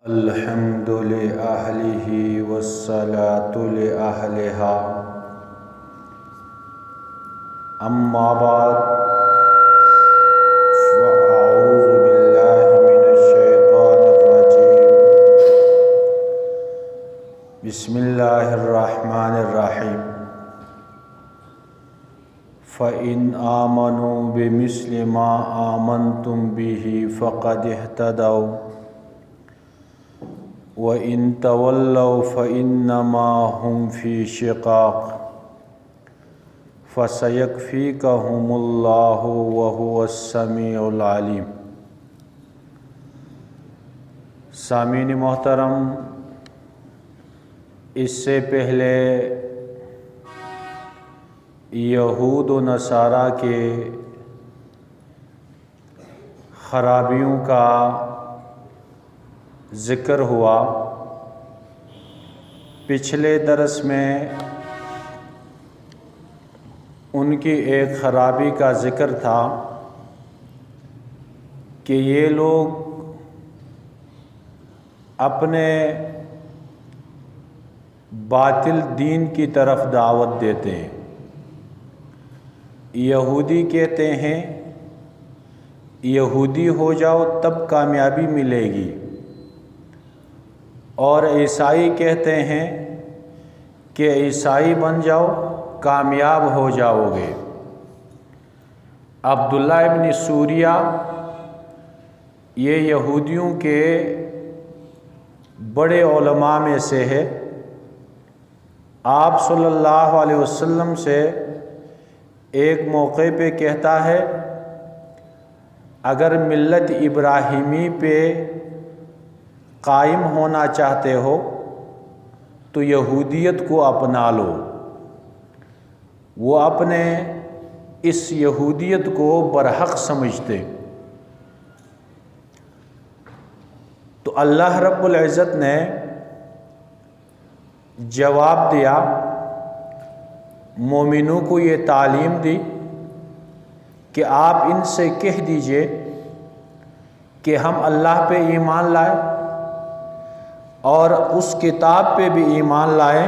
الحمد لأهله والصلاة لأهلها أما بعد فأعوذ بالله من الشيطان الرجيم بسم الله الرحمن الرحيم فإن آمنوا بمثل ما آمنتم به فقد اهتدوا وَإِن تَوَلَّوْا فَإِنَّمَا هُمْ فِي شِقَاقٍ فَسَيَكْفِيكَهُمُ اللَّهُ وَهُوَ السَّمِيعُ الْعَلِيمُ۔ سامعین محترم، اس سے پہلے یہود و نصارہ کے خرابیوں کا ذکر ہوا۔ پچھلے درس میں ان کی ایک خرابی کا ذکر تھا کہ یہ لوگ اپنے باطل دین کی طرف دعوت دیتے ہیں۔ یہودی کہتے ہیں یہودی ہو جاؤ تب کامیابی ملے گی، اور عیسائی کہتے ہیں کہ عیسائی بن جاؤ کامیاب ہو جاؤ گے۔ عبداللہ ابن سوریہ یہ یہودیوں کے بڑے علماء میں سے ہے۔ آپ صلی اللہ علیہ وسلم سے ایک موقع پہ کہتا ہے اگر ملت ابراہیمی پہ قائم ہونا چاہتے ہو تو یہودیت کو اپنا لو۔ وہ اپنے اس یہودیت کو برحق سمجھتے۔ تو اللہ رب العزت نے جواب دیا، مومنوں کو یہ تعلیم دی کہ آپ ان سے کہہ دیجئے کہ ہم اللہ پہ ایمان لائے اور اس کتاب پہ بھی ایمان لائیں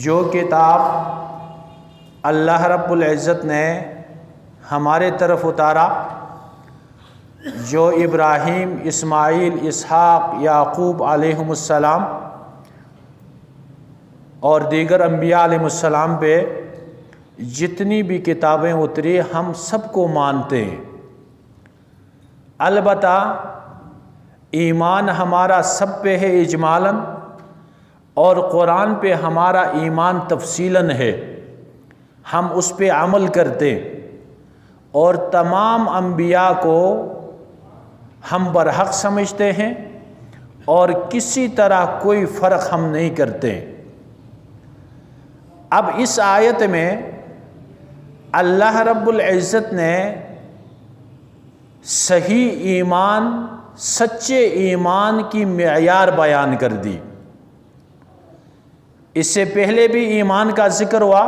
جو کتاب اللہ رب العزت نے ہمارے طرف اتارا، جو ابراہیم، اسماعیل، اسحاق، یعقوب علیہم السلام اور دیگر انبیاء علیہم السلام پہ جتنی بھی کتابیں اتری ہم سب کو مانتے ہیں۔ البتہ ایمان ہمارا سب پہ ہے اجمالاً، اور قرآن پہ ہمارا ایمان تفصیلاً ہے، ہم اس پہ عمل کرتے، اور تمام انبیاء کو ہم برحق سمجھتے ہیں اور کسی طرح کوئی فرق ہم نہیں کرتے۔ اب اس آیت میں اللہ رب العزت نے صحیح ایمان، سچے ایمان کی معیار بیان کر دی۔ اس سے پہلے بھی ایمان کا ذکر ہوا،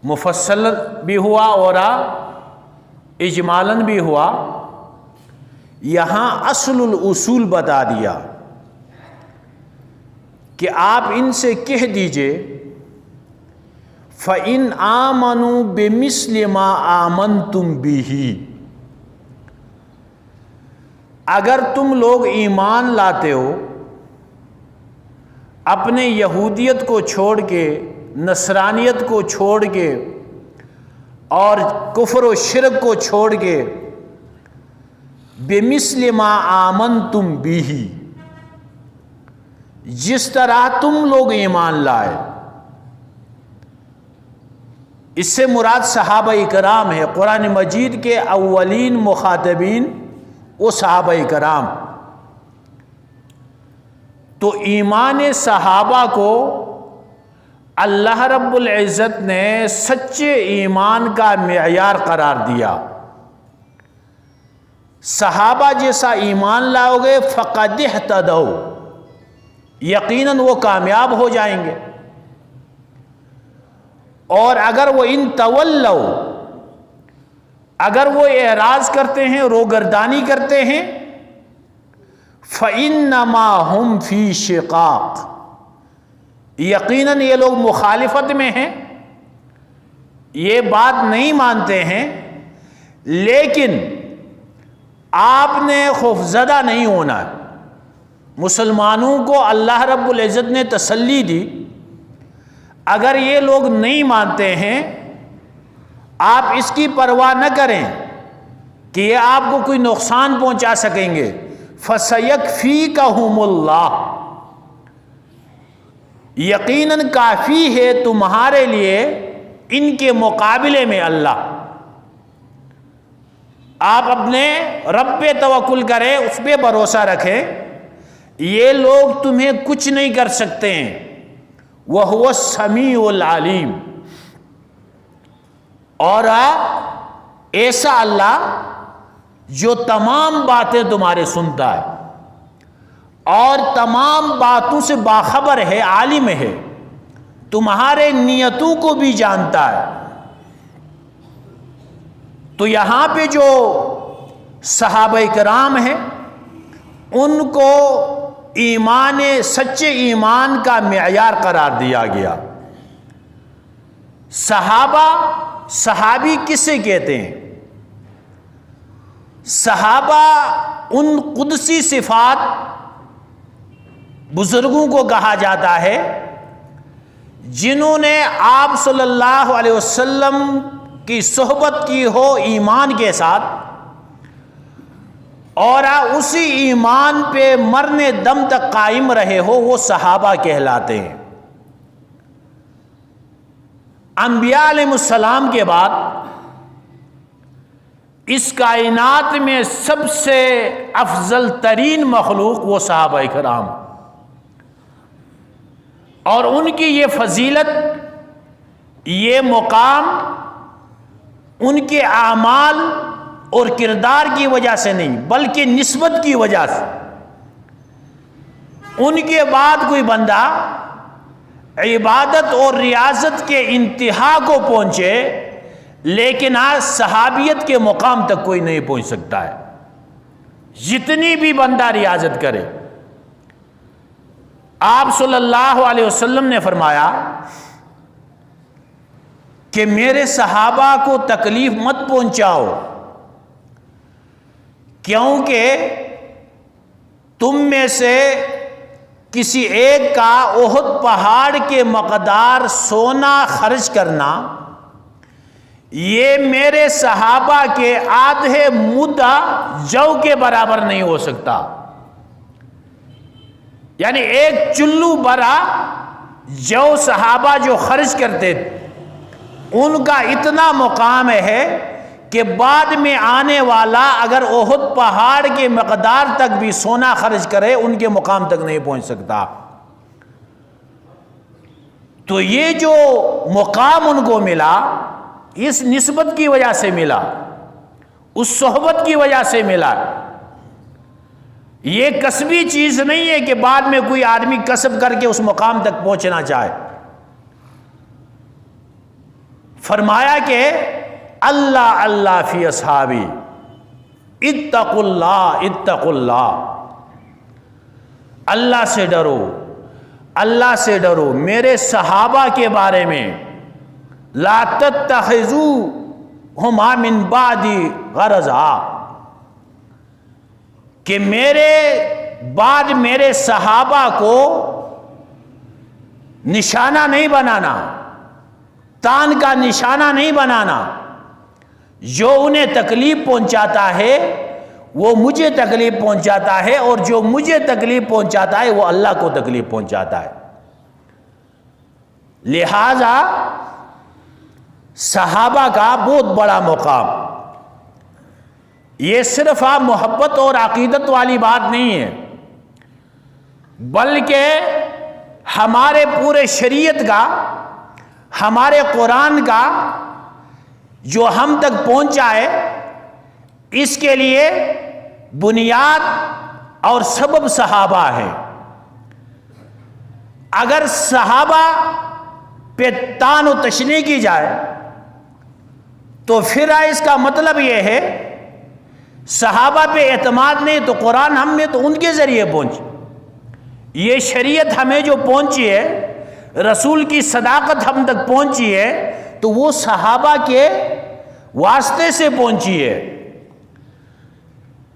مفصل بھی ہوا اور اجمالاً بھی ہوا۔ یہاں اصل الاصول بتا دیا کہ آپ ان سے کہہ دیجئے فَإِنْ آمَنُوا بِمِثْلِ مَا آمَنْتُمْ بِهِ، اگر تم لوگ ایمان لاتے ہو اپنے یہودیت کو چھوڑ کے، نصرانیت کو چھوڑ کے اور کفر و شرک کو چھوڑ کے، بِمِثْلِ مَا آمَنْتُمْ بِهِ، جس طرح تم لوگ ایمان لائے۔ اس سے مراد صحابہ کرام ہے۔ قرآن مجید کے اولین مخاطبین وہ صحابہ کرام۔ تو ایمان صحابہ کو اللہ رب العزت نے سچے ایمان کا معیار قرار دیا۔ صحابہ جیسا ایمان لاؤ گے فقد اہتدوا، یقیناً وہ کامیاب ہو جائیں گے۔ اور اگر وہ ان تولوا، اگر وہ اعراض کرتے ہیں، روگردانی کرتے ہیں، فَإِنَّمَا هُمْ فِي شِقَاقٍ، یقیناً یہ لوگ مخالفت میں ہیں، یہ بات نہیں مانتے ہیں، لیکن آپ نے خوفزدہ نہیں ہونا ہے۔ مسلمانوں کو اللہ رب العزت نے تسلی دی، اگر یہ لوگ نہیں مانتے ہیں آپ اس کی پرواہ نہ کریں کہ یہ آپ کو کوئی نقصان پہنچا سکیں گے۔ فَسَيَكْفِيكَهُمُ اللَّهُ، یقیناً کافی ہے تمہارے لیے ان کے مقابلے میں اللہ۔ آپ اپنے رب پہ توکل کریں، اس پہ بھروسہ رکھیں، یہ لوگ تمہیں کچھ نہیں کر سکتے ہیں۔ وَهُوَ السَّمِيعُ الْعَلِيمُ، اور ایسا اللہ جو تمام باتیں تمہارے سنتا ہے اور تمام باتوں سے باخبر ہے، عالم ہے، تمہارے نیتوں کو بھی جانتا ہے۔ تو یہاں پہ جو صحابہ کرام ہیں ان کو ایمان، سچے ایمان کا معیار قرار دیا گیا۔ صحابی کسے کہتے ہیں؟ صحابہ ان قدسی صفات بزرگوں کو کہا جاتا ہے جنہوں نے آپ صلی اللہ علیہ وسلم کی صحبت کی ہو ایمان کے ساتھ، اور اسی ایمان پہ مرنے دم تک قائم رہے ہو، وہ صحابہ کہلاتے ہیں۔ انبیاء علیہ السلام کے بعد اس کائنات میں سب سے افضل ترین مخلوق وہ صحابہ کرام، اور ان کی یہ فضیلت، یہ مقام ان کے اعمال اور کردار کی وجہ سے نہیں بلکہ نسبت کی وجہ سے۔ ان کے بعد کوئی بندہ عبادت اور ریاضت کے انتہا کو پہنچے لیکن آج صحابیت کے مقام تک کوئی نہیں پہنچ سکتا ہے، جتنی بھی بندہ ریاضت کرے۔ آپ صلی اللہ علیہ وسلم نے فرمایا کہ میرے صحابہ کو تکلیف مت پہنچاؤ، کیونکہ تم میں سے کسی ایک کا احد پہاڑ کے مقدار سونا خرچ کرنا یہ میرے صحابہ کے آدھے مدہ جو کے برابر نہیں ہو سکتا۔ یعنی ایک چلو برا جو صحابہ جو خرچ کرتے ان کا اتنا مقام ہے کہ بعد میں آنے والا اگر احد پہاڑ کے مقدار تک بھی سونا خرچ کرے ان کے مقام تک نہیں پہنچ سکتا۔ تو یہ جو مقام ان کو ملا اس نسبت کی وجہ سے ملا، اس صحبت کی وجہ سے ملا۔ یہ کسبی چیز نہیں ہے کہ بعد میں کوئی آدمی کسب کر کے اس مقام تک پہنچنا چاہے۔ فرمایا کہ اللہ اللہ فی اصحابی، اتقوا اللہ اتقوا اللہ، اللہ سے ڈرو، اللہ سے ڈرو میرے صحابہ کے بارے میں۔ لا تتخذوہما من بعدی غرضا، کہ میرے بعد میرے صحابہ کو نشانہ نہیں بنانا، تان کا نشانہ نہیں بنانا۔ جو انہیں تکلیف پہنچاتا ہے وہ مجھے تکلیف پہنچاتا ہے، اور جو مجھے تکلیف پہنچاتا ہے وہ اللہ کو تکلیف پہنچاتا ہے۔ لہذا صحابہ کا بہت بڑا مقام، یہ صرف محبت اور عقیدت والی بات نہیں ہے، بلکہ ہمارے پورے شریعت کا، ہمارے قرآن کا جو ہم تک پہنچا ہے، اس کے لیے بنیاد اور سبب صحابہ ہے۔ اگر صحابہ پہ تان و تشنیع کی جائے تو پھر اس کا مطلب یہ ہے صحابہ پہ اعتماد نہیں تو قرآن ہم میں تو ان کے ذریعے پہنچی. یہ شریعت ہمیں جو پہنچی ہے، رسول کی صداقت ہم تک پہنچی ہے، تو وہ صحابہ کے واسطے سے پہنچی ہے.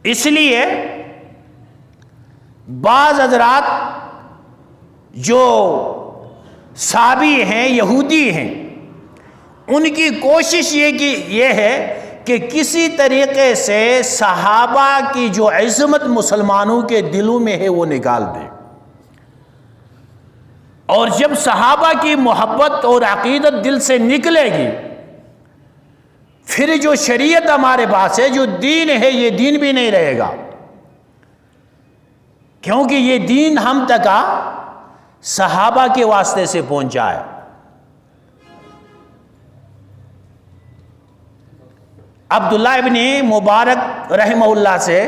اس لیے بعض حضرات جو صحابی ہیں، یہودی ہیں، ان کی کوشش یہ ہے کہ کسی طریقے سے صحابہ کی جو عظمت مسلمانوں کے دلوں میں ہے وہ نکال دیں. اور جب صحابہ کی محبت اور عقیدت دل سے نکلے گی، پھر جو شریعت ہمارے پاس ہے، جو دین ہے، یہ دین بھی نہیں رہے گا، کیونکہ یہ دین ہم تک صحابہ کے واسطے سے پہنچا ہے. عبداللہ ابن مبارک رحمہ اللہ سے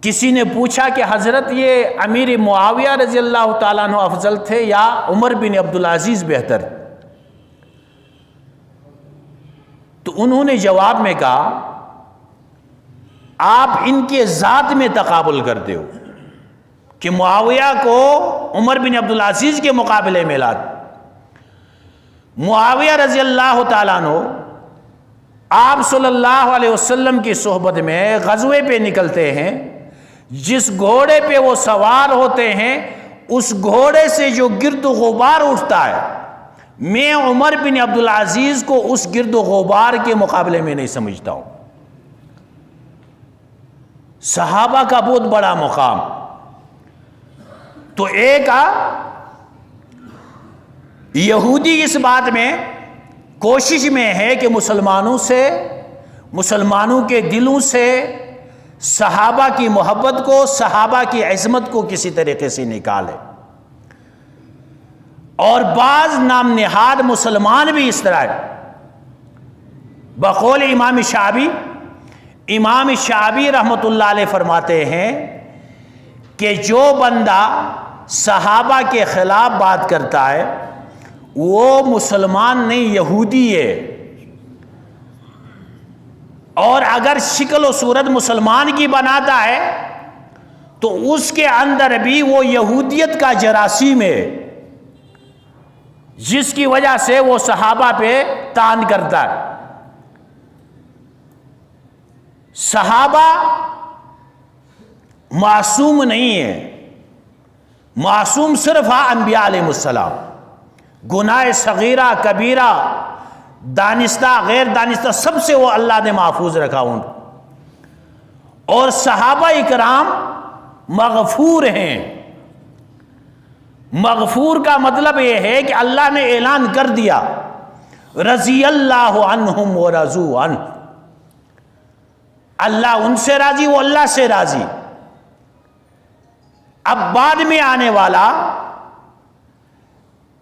کسی نے پوچھا کہ حضرت یہ امیر معاویہ رضی اللہ تعالیٰ عنہ افضل تھے یا عمر بن عبدالعزیز بہتر؟ تو انہوں نے جواب میں کہا آپ ان کے ذات میں تقابل کرتے ہو کہ معاویہ کو عمر بن عبدالعزیز کے مقابلے میں لاتے. معاویہ رضی اللہ تعالیٰ عنہ آپ صلی اللہ علیہ وسلم کی صحبت میں غزوے پہ نکلتے ہیں، جس گھوڑے پہ وہ سوار ہوتے ہیں اس گھوڑے سے جو گرد و غبار اٹھتا ہے، میں عمر بن عبدالعزیز کو اس گرد و غبار کے مقابلے میں نہیں سمجھتا ہوں. صحابہ کا بہت بڑا مقام. تو ایک یہودی اس بات میں کوشش میں ہے کہ مسلمانوں کے دلوں سے صحابہ کی محبت کو، صحابہ کی عظمت کو کسی طریقے سے نکالے. اور بعض نام نہاد مسلمان بھی اس طرح ہے. بقول امام شعبی رحمۃ اللہ علیہ فرماتے ہیں کہ جو بندہ صحابہ کے خلاف بات کرتا ہے وہ مسلمان نہیں، یہودی ہے. اور اگر شکل و صورت مسلمان کی بناتا ہے تو اس کے اندر بھی وہ یہودیت کا جراثیم ہے، جس کی وجہ سے وہ صحابہ پہ طعن کرتا ہے. صحابہ معصوم نہیں ہے، معصوم صرف انبیاء علیہ السلام. گناہ صغیرہ کبیرہ، دانستہ غیر دانستہ، سب سے وہ اللہ نے محفوظ رکھا ان. اور صحابہ اکرام مغفور ہیں. مغفور کا مطلب یہ ہے کہ اللہ نے اعلان کر دیا رضی اللہ عنہم ورضوا عنہ، اللہ ان سے راضی، وہ اللہ سے راضی. اب بعد میں آنے والا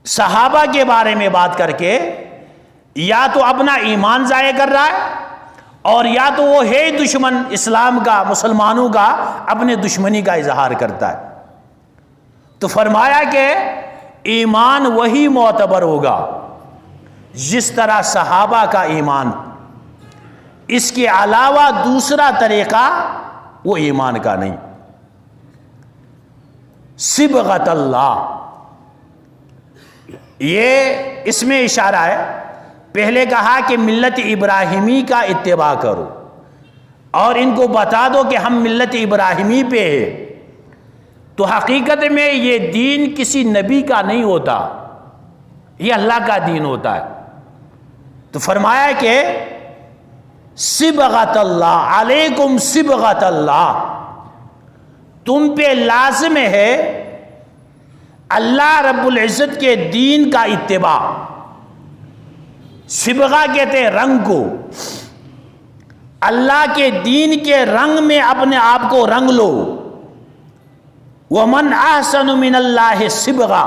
صحابہ کے بارے میں بات کر کے یا تو اپنا ایمان ضائع کر رہا ہے اور یا تو وہ ہے دشمن اسلام کا، مسلمانوں کا، اپنے دشمنی کا اظہار کرتا ہے. تو فرمایا کہ ایمان وہی معتبر ہوگا جس طرح صحابہ کا ایمان، اس کے علاوہ دوسرا طریقہ وہ ایمان کا نہیں. صبغت اللہ، یہ اس میں اشارہ ہے. پہلے کہا کہ ملت ابراہیمی کا اتباع کرو اور ان کو بتا دو کہ ہم ملت ابراہیمی پہ ہیں. تو حقیقت میں یہ دین کسی نبی کا نہیں ہوتا، یہ اللہ کا دین ہوتا ہے. تو فرمایا کہ صبغت اللہ علیکم، صبغت اللہ، تم پہ لازم ہے اللہ رب العزت کے دین کا اتباع. صبغہ کہتے ہیں رنگ کو. اللہ کے دین کے رنگ میں اپنے آپ کو رنگ لو. وَمَنْ أَحْسَنُ مِنَ اللَّهِ صِبْغًا،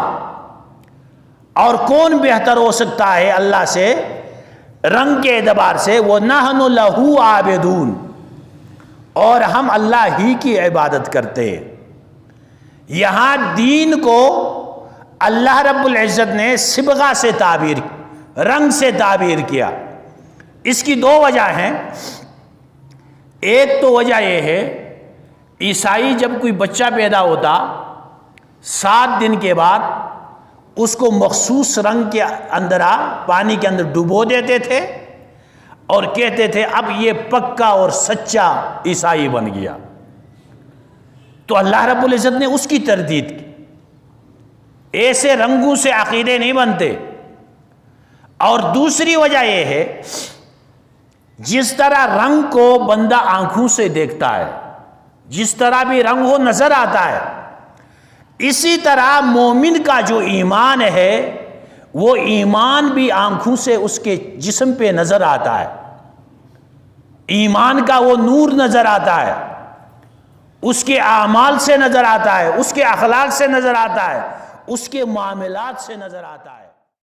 اور کون بہتر ہو سکتا ہے اللہ سے رنگ کے اعتبار سے. وَنَحْنُ لَهُ عَابِدُونَ، اور ہم اللہ ہی کی عبادت کرتے ہیں. یہاں دین کو اللہ رب العزت نے صبغہ سے تعبیر، رنگ سے تعبیر کیا. اس کی دو وجہ ہیں. ایک تو وجہ یہ ہے، عیسائی جب کوئی بچہ پیدا ہوتا 7 دن کے بعد اس کو مخصوص رنگ کے اندر پانی کے اندر ڈبو دیتے تھے اور کہتے تھے اب یہ پکا اور سچا عیسائی بن گیا۔ تو اللہ رب العزت نے اس کی تردید کی، ایسے رنگوں سے عقیدے نہیں بنتے۔ اور دوسری وجہ یہ ہے، جس طرح رنگ کو بندہ آنکھوں سے دیکھتا ہے، جس طرح بھی رنگ ہو نظر آتا ہے، اسی طرح مومن کا جو ایمان ہے وہ ایمان بھی آنکھوں سے اس کے جسم پہ نظر آتا ہے، ایمان کا وہ نور نظر آتا ہے، اس کے اعمال سے نظر آتا ہے، اس کے اخلاق سے نظر آتا ہے، اس کے معاملات سے نظر آتا ہے۔